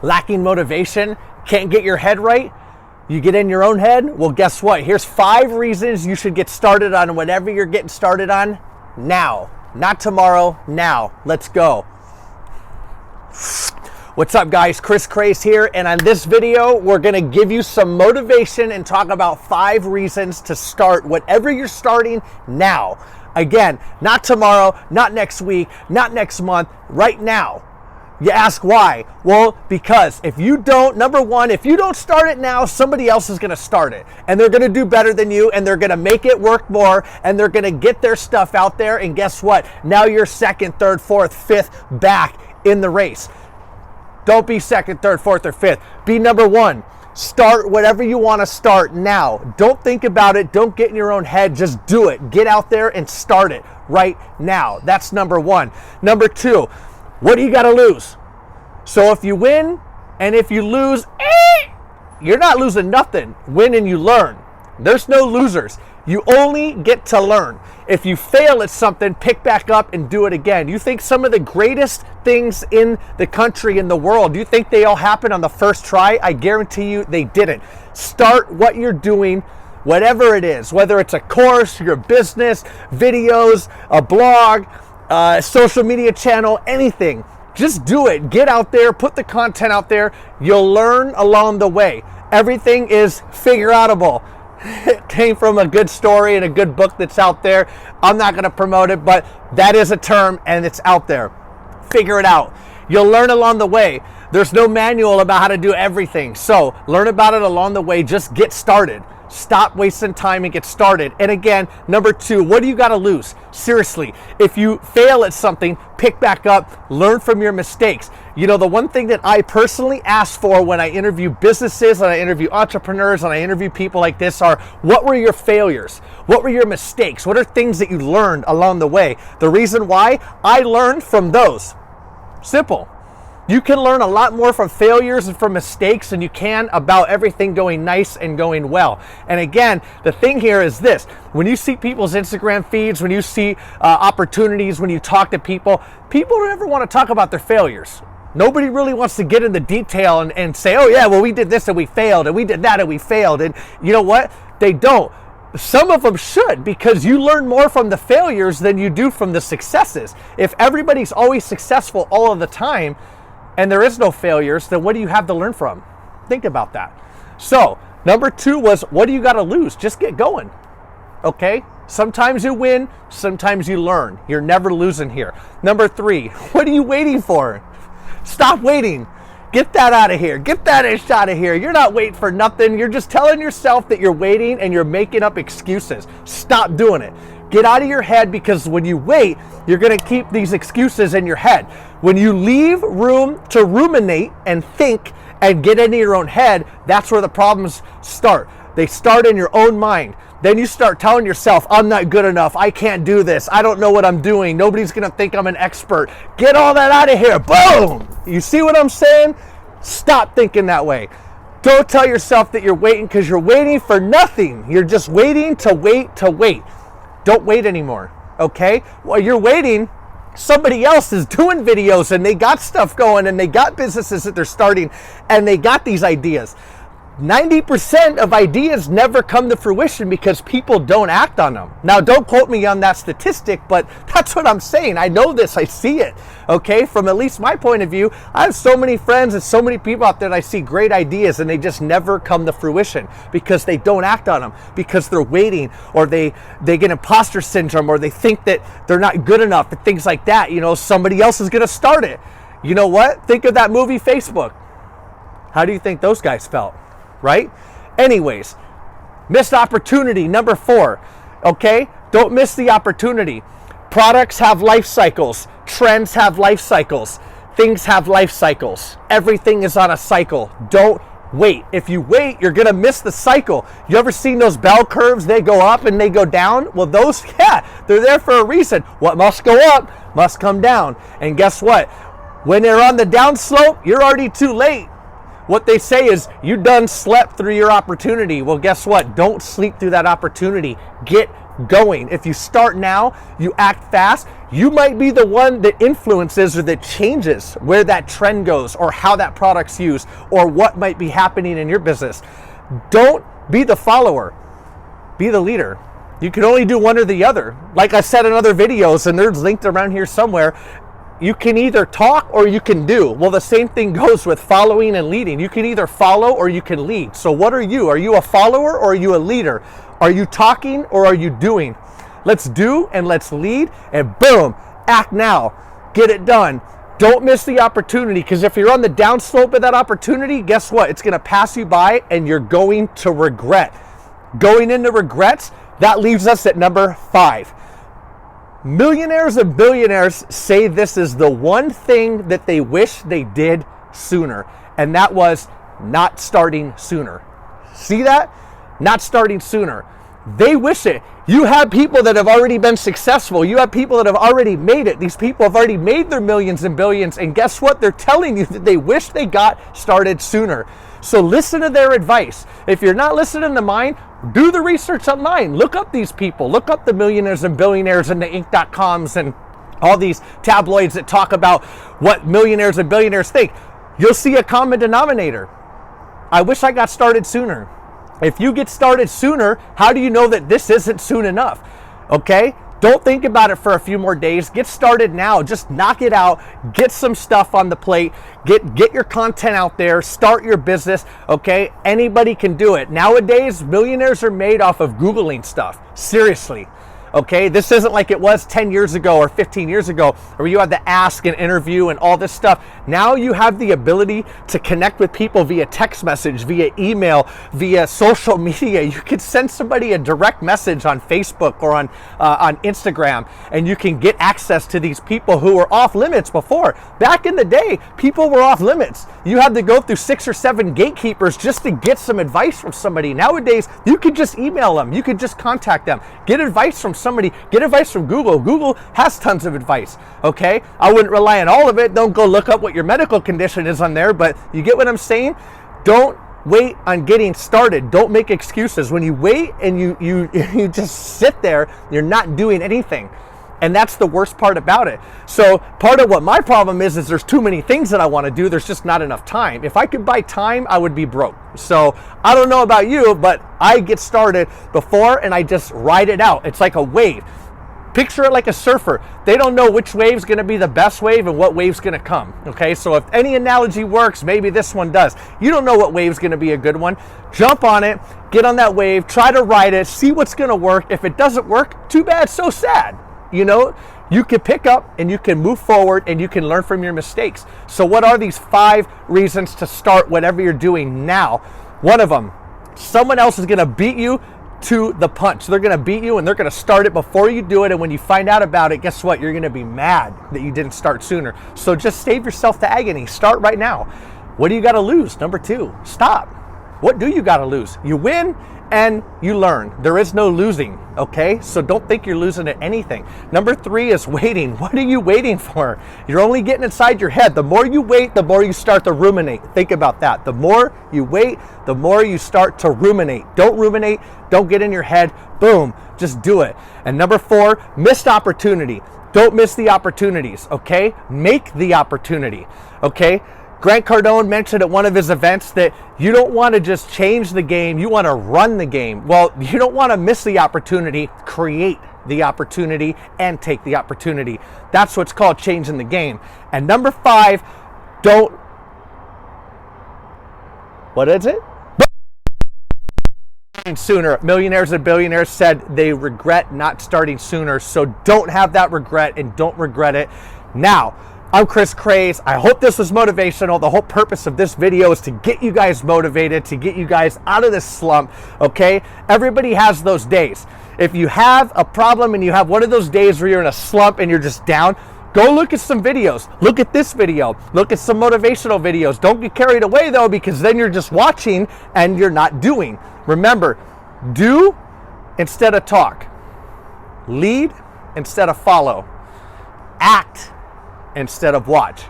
lacking motivation, can't get your head right, you get in your own head? Well, guess what? Here's 5 reasons you should get started on whatever you're getting started on now. Not tomorrow, now. Let's go. What's up, guys? Kris Krāze here, and on this video, we're gonna give you some motivation and talk about 5 reasons to start whatever you're starting now. Again, not tomorrow, not next week, not next month, right now. You ask why? Well, because if you don't, number one, if you don't start it now, somebody else is gonna start it. And they're gonna do better than you, and they're gonna make it work more, and they're gonna get their stuff out there, and guess what? Now you're second, third, fourth, fifth back in the race. Don't be second, third, fourth, or fifth. Be number one. Start whatever you wanna start now. Don't think about it, don't get in your own head, just do it. Get out there and start it right now. That's number one. Number two, what do you got to lose? So if you win and if you lose, you're not losing nothing. Win and you learn. There's no losers. You only get to learn. If you fail at something, pick back up and do it again. You think some of the greatest things in the country, in the world, do you think they all happen on the first try? I guarantee you they didn't. Start what you're doing, whatever it is, whether it's a course, your business, videos, a blog, social media channel, anything. Just do it. Get out there, put the content out there. You'll learn along the way. Everything is figure outable. It came from a good story and a good book that's out there. I'm not going to promote it, but that is a term and it's out there. Figure it out. You'll learn along the way. There's no manual about how to do everything. So learn about it along the way. Just get started. Stop wasting time and get started. And again, number two, what do you got to lose? Seriously, if you fail at something, pick back up, learn from your mistakes. You know, the one thing that I personally ask for when I interview businesses and I interview entrepreneurs and I interview people like this are, what were your failures? What were your mistakes? What are things that you learned along the way? The reason why, I learned from those. Simple. You can learn a lot more from failures and from mistakes than you can about everything going nice and going well. And again, the thing here is this. When you see people's Instagram feeds, when you see opportunities, when you talk to people don't ever want to talk about their failures. Nobody really wants to get into detail and say, oh yeah, well we did this and we failed and we did that and we failed. And you know what? They don't. Some of them should, because you learn more from the failures than you do from the successes. If everybody's always successful all of the time, and there is no failures, then what do you have to learn from? Think about that. So, number two was, what do you got to lose? Just get going, okay? Sometimes you win, sometimes you learn. You're never losing here. Number three, what are you waiting for? Stop waiting. Get that out of here. Get that ish out of here. You're not waiting for nothing. You're just telling yourself that you're waiting and you're making up excuses. Stop doing it. Get out of your head, because when you wait, you're going to keep these excuses in your head. When you leave room to ruminate and think and get into your own head, that's where the problems start. They start in your own mind. Then you start telling yourself, I'm not good enough. I can't do this. I don't know what I'm doing. Nobody's going to think I'm an expert. Get all that out of here. Boom! You see what I'm saying? Stop thinking that way. Don't tell yourself that you're waiting, because you're waiting for nothing. You're just waiting to wait to wait. Don't wait anymore, okay? While you're waiting, somebody else is doing videos and they got stuff going and they got businesses that they're starting and they got these ideas. 90% of ideas never come to fruition because people don't act on them. Now, don't quote me on that statistic, but that's what I'm saying. I know this, I see it, okay? From at least my point of view, I have so many friends and so many people out there that I see great ideas and they just never come to fruition because they don't act on them, because they're waiting, or they get imposter syndrome, or they think that they're not good enough and things like that. You know, somebody else is gonna start it. You know what? Think of that movie, Facebook. How do you think those guys felt? Right? Anyways, missed opportunity, number 4, okay? Don't miss the opportunity. Products have life cycles. Trends have life cycles. Things have life cycles. Everything is on a cycle. Don't wait. If you wait, you're going to miss the cycle. You ever seen those bell curves? They go up and they go down. Well, those, yeah, they're there for a reason. What must go up must come down. And guess what? When they're on the down slope, you're already too late. What they say is, you done slept through your opportunity. Well, guess what? Don't sleep through that opportunity. Get going. If you start now, you act fast, you might be the one that influences or that changes where that trend goes or how that product's used or what might be happening in your business. Don't be the follower, be the leader. You can only do one or the other. Like I said in other videos, and they're linked around here somewhere, you can either talk or you can do. Well, the same thing goes with following and leading. You can either follow or you can lead. So what are you? Are you a follower or are you a leader? Are you talking or are you doing? Let's do and let's lead, and boom, act now. Get it done. Don't miss the opportunity, because if you're on the downslope of that opportunity, guess what? It's going to pass you by and you're going to regret. Going into regrets, that leaves us at number 5. Millionaires and billionaires say this is the one thing that they wish they did sooner, and that was not starting sooner. See that? Not starting sooner. They wish it. You have people that have already been successful. You have people that have already made it. These people have already made their millions and billions, and guess what? They're telling you that they wish they got started sooner. So listen to their advice. If you're not listening to mine, do the research online. Look up these people. Look up the millionaires and billionaires and the Inc.coms and all these tabloids that talk about what millionaires and billionaires think. You'll see a common denominator. I wish I got started sooner. If you get started sooner, how do you know that this isn't soon enough? Okay? Don't think about it for a few more days. Get started now. Just knock it out. Get some stuff on the plate. Get your content out there. Start your business. Okay? Anybody can do it. Nowadays, millionaires are made off of Googling stuff. Seriously. Okay? This isn't like it was 10 years ago or 15 years ago where you had to ask and interview and all this stuff. Now you have the ability to connect with people via text message, via email, via social media. You could send somebody a direct message on Facebook or on Instagram, and you can get access to these people who were off limits before. Back in the day, people were off limits. You had to go through 6 or 7 gatekeepers just to get some advice from somebody. Nowadays, you could just email them. You could just contact them. Get advice from somebody. Get advice from Google. Google has tons of advice. Okay? I wouldn't rely on all of it. Don't go look up what your medical condition is on there, but you get what I'm saying? Don't wait on getting started. Don't make excuses. When you wait and you just sit there, you're not doing anything. And that's the worst part about it. So part of what my problem is there's too many things that I want to do. There's just not enough time. If I could buy time, I would be broke. So I don't know about you, but I get started before and I just ride it out. It's like a wave. Picture it like a surfer. They don't know which wave's going to be the best wave and what wave's going to come. Okay, so if any analogy works, maybe this one does. You don't know what wave's going to be a good one. Jump on it, get on that wave, try to ride it, see what's going to work. If it doesn't work, too bad, so sad. You know, you can pick up and you can move forward and you can learn from your mistakes. So what are these 5 reasons to start whatever you're doing now? One of them, someone else is going to beat you to the punch. They're going to beat you and they're going to start it before you do it. And when you find out about it, guess what? You're going to be mad that you didn't start sooner. So just save yourself the agony. Start right now. What do you got to lose? Number 2, stop. What do you got to lose? You win and you learn. There is no losing, okay? So don't think you're losing at anything. Number 3 is waiting. What are you waiting for? You're only getting inside your head. The more you wait, the more you start to ruminate. Think about that. The more you wait, the more you start to ruminate. Don't ruminate. Don't get in your head. Boom. Just do it. And number 4, missed opportunity. Don't miss the opportunities, okay? Make the opportunity, okay? Grant Cardone mentioned at one of his events that you don't want to just change the game, you want to run the game. Well, you don't want to miss the opportunity, create the opportunity and take the opportunity. That's what's called changing the game. And number 5, what is it? Sooner. Millionaires and billionaires said they regret not starting sooner, so don't have that regret and don't regret it now. I'm Kris Krāze. I hope this was motivational. The whole purpose of this video is to get you guys motivated, to get you guys out of this slump, okay? Everybody has those days. If you have a problem and you have one of those days where you're in a slump and you're just down, go look at some videos. Look at this video. Look at some motivational videos. Don't get carried away though, because then you're just watching and you're not doing. Remember, do instead of talk. Lead instead of follow. Act instead of watch.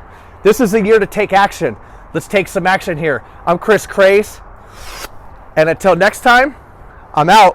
This is a year to take action. Let's take some action here. I'm Kris Krāze, and until next time, I'm out.